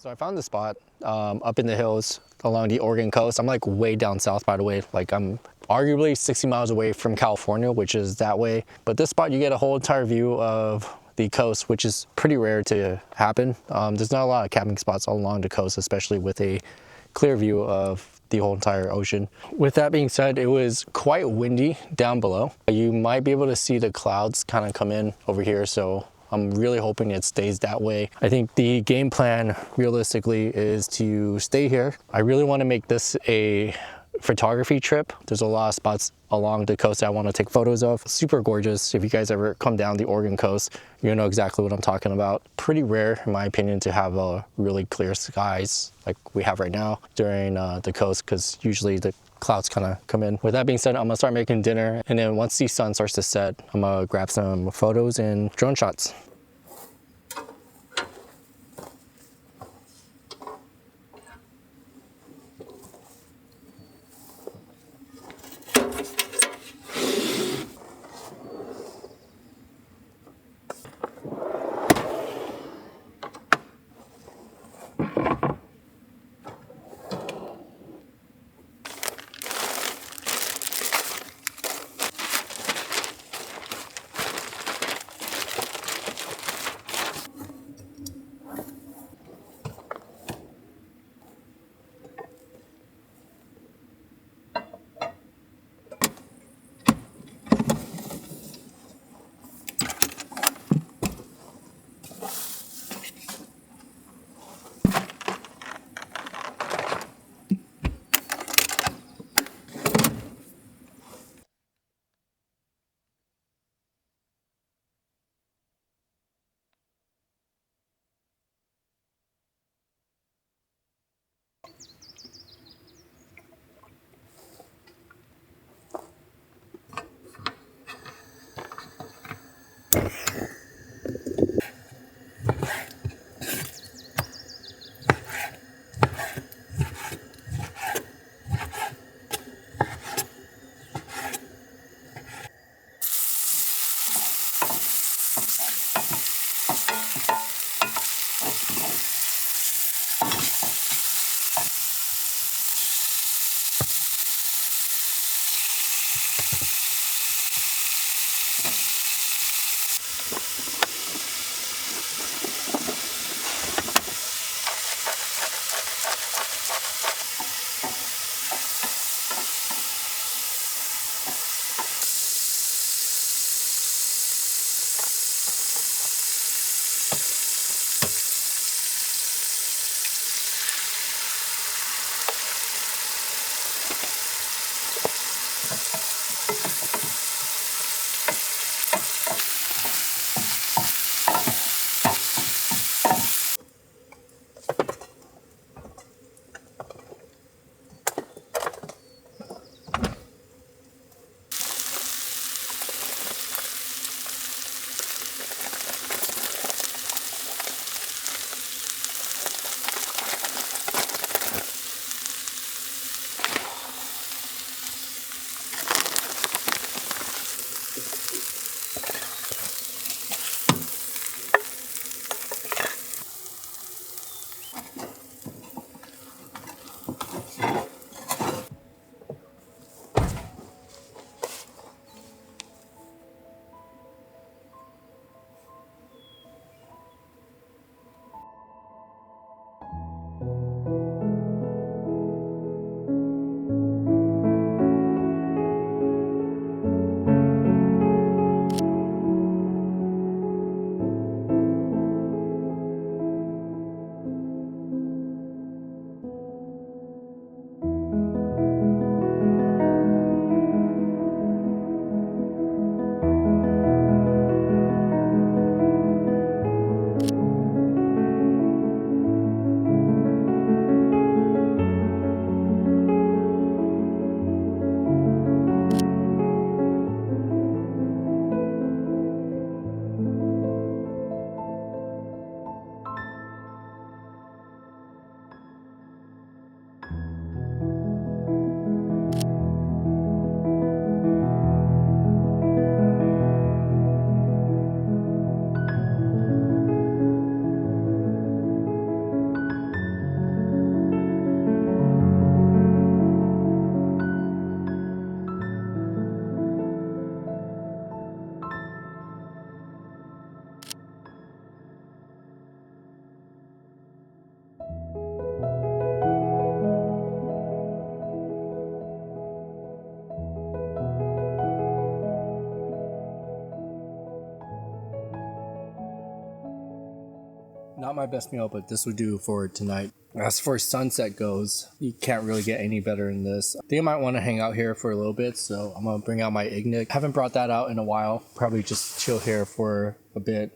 So I found this spot up in the hills along the Oregon coast. I'm like way down south, by the way. Like I'm arguably 60 miles away from California, which is that way. But this spot, you get a whole entire view of the coast, which is pretty rare to happen. There's not a lot of camping spots along the coast, especially with a clear view of the whole entire ocean. With that being said, it was quite windy down below. You might be able to see the clouds kind of come in over here, so I'm really hoping it stays that way. I think the game plan realistically is to stay here. I really want to make this a photography trip. There's a lot of spots along the coast that I want to take photos of. Super gorgeous. If you guys ever come down the Oregon coast, you know exactly what I'm talking about. Pretty rare, in my opinion, to have really clear skies like we have right now during the coast, because usually the clouds kind of come in. With that being said, I'm gonna start making dinner, and then once the sun starts to set, I'm gonna grab some photos and drone shots. Not my best meal, but this would do for tonight. As for sunset goes, you can't really get any better than this. I think I might want to hang out here for a little bit, so I'm gonna bring out my Ignic. Haven't brought that out in a while. Probably just chill here for a bit.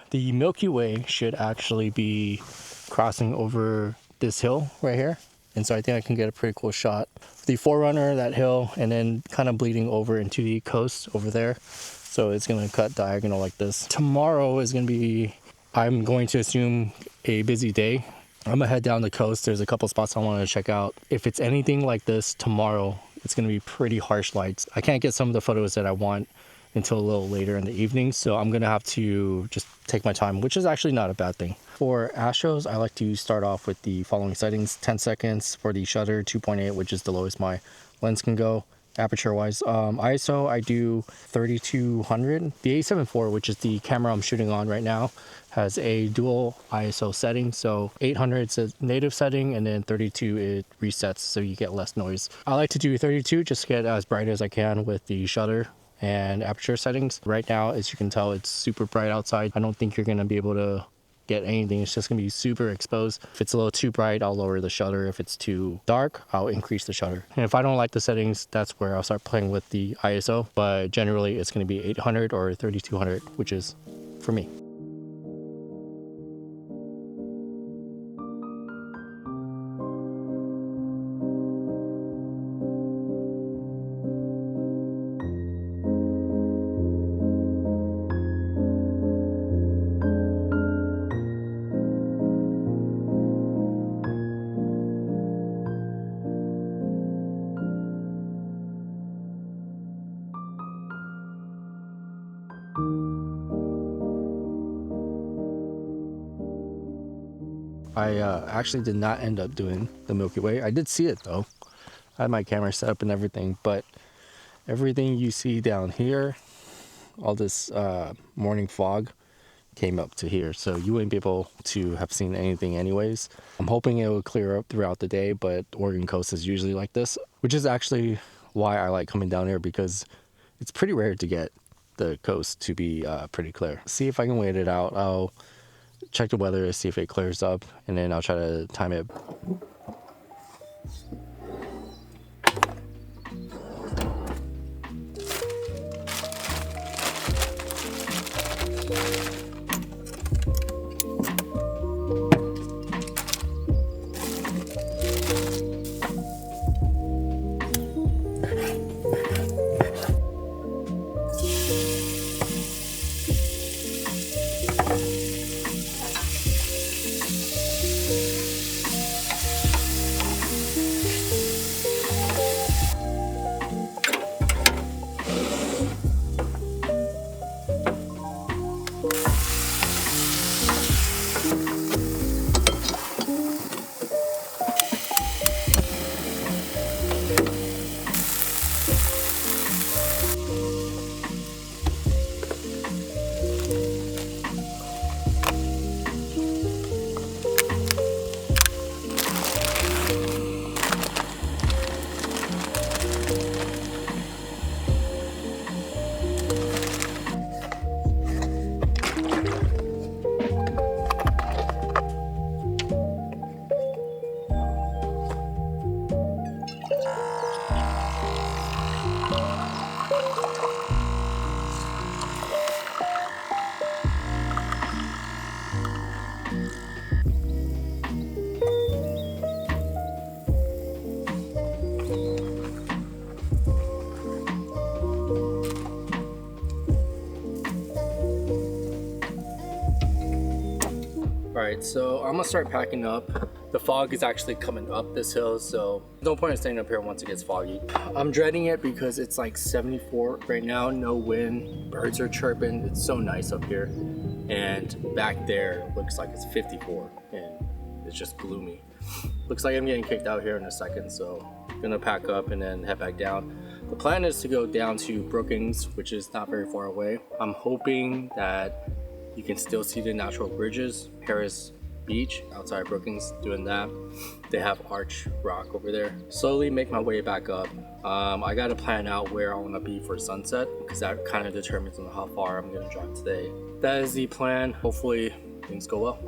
The Milky Way should actually be crossing over this hill right here. And so I think I can get a pretty cool shot. The Forerunner, that hill, and then kind of bleeding over into the coast over there. So it's going to cut diagonal like this. Tomorrow is going to be, I'm going to assume, a busy day. I'm going to head down the coast. There's a couple spots I want to check out. If it's anything like this tomorrow, it's going to be pretty harsh lights. I can't get some of the photos that I want until a little later in the evening, so I'm gonna have to just take my time, which is actually not a bad thing. For astros, I like to start off with the following settings: 10 seconds for the shutter, 2.8, which is the lowest my lens can go aperture wise. ISO, I do 3200. The A7 IV, which is the camera I'm shooting on right now, has a dual ISO setting. So 800 is a native setting, and then 32 it resets so you get less noise. I like to do 32 just to get as bright as I can with the shutter and aperture settings. Right now, as you can tell, it's super bright outside. I don't think you're gonna be able to get anything. It's just gonna be super exposed. If it's a little too bright, I'll lower the shutter. If it's too dark, I'll increase the shutter. And if I don't like the settings, that's where I'll start playing with the ISO. But generally, it's gonna be 800 or 3200, which is for me. I actually did not end up doing the Milky Way. I did see it though. I had my camera set up and everything, but everything you see down here, all this morning fog, came up to here, so you wouldn't be able to have seen anything anyways. I'm hoping it will clear up throughout the day, but Oregon coast is usually like this, which is actually why I like coming down here, because it's pretty rare to get the coast to be pretty clear. See if I can wait it out. I'll check the weather to see if it clears up, and then I'll try to time it. Alright, so I'm gonna start packing up. The fog is actually coming up this hill, so no point in staying up here once it gets foggy. I'm dreading it because it's like 74 right now, no wind, birds are chirping, it's so nice up here. And back there looks like it's 54 and it's just gloomy. Looks like I'm getting kicked out here in a second, so I'm gonna pack up and then head back down. The plan is to go down to Brookings, which is not very far away. I'm hoping that you can still see the natural bridges, Paris Beach outside Brookings, doing that. They have Arch Rock over there. Slowly make my way back up. I gotta plan out where I wanna be for sunset because that kind of determines on how far I'm gonna drive today. That is the plan. Hopefully things go well.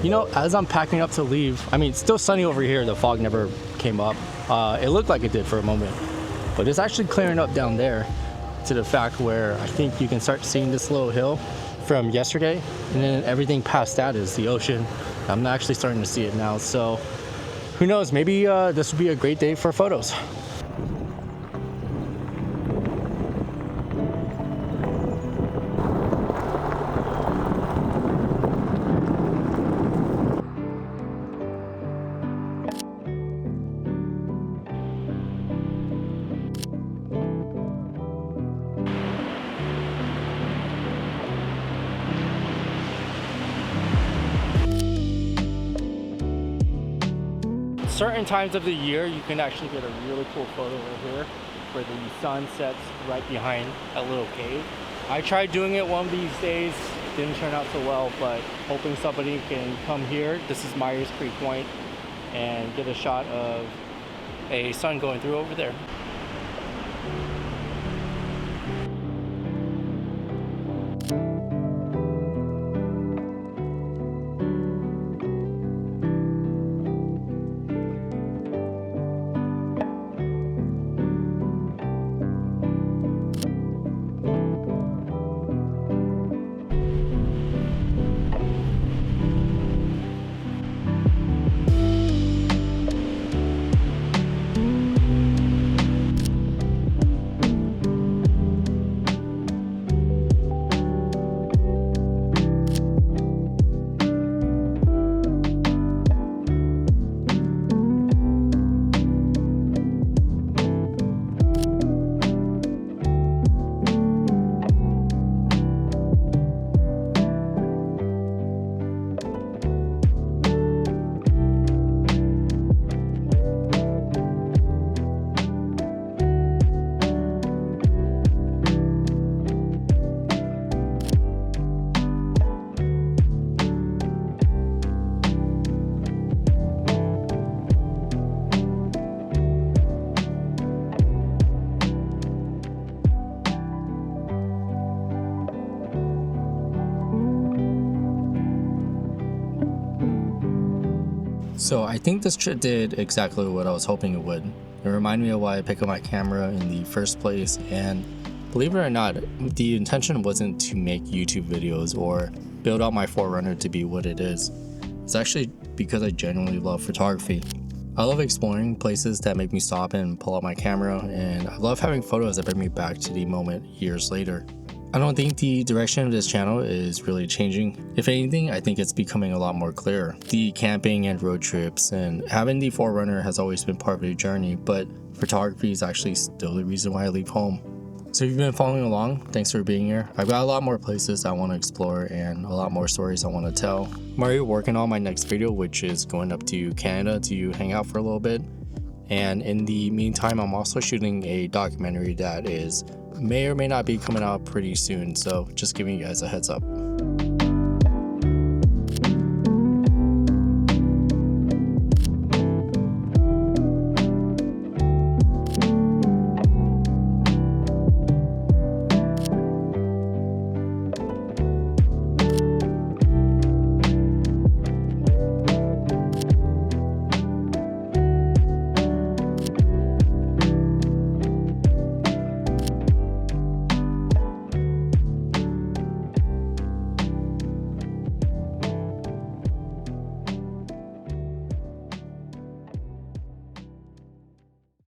You know, as I'm packing up to leave, I mean, it's still sunny over here. The fog never came up. It looked like it did for a moment, but it's actually clearing up down there to the fact where I think you can start seeing this little hill from yesterday, and then everything past that is the ocean. I'm actually starting to see it now, so who knows, maybe this would be a great day for photos. Certain times of the year you can actually get a really cool photo over here where the sun sets right behind a little cave. I tried doing it one of these days, didn't turn out so well, but hoping somebody can come here. This is Myers Creek Point, and get a shot of a sun going through over there. So I think this trip did exactly what I was hoping it would. It reminded me of why I picked up my camera in the first place, and believe it or not, the intention wasn't to make YouTube videos or build out my 4Runner to be what it is. It's actually because I genuinely love photography. I love exploring places that make me stop and pull out my camera, and I love having photos that bring me back to the moment years later. I don't think the direction of this channel is really changing. If anything, I think it's becoming a lot more clear. The camping and road trips and having the 4Runner has always been part of the journey, but photography is actually still the reason why I leave home. So if you've been following along, thanks for being here. I've got a lot more places I want to explore and a lot more stories I want to tell. I'm already working on my next video, which is going up to Canada to hang out for a little bit. And in the meantime, I'm also shooting a documentary that may or may not be coming out pretty soon, so just giving you guys a heads up.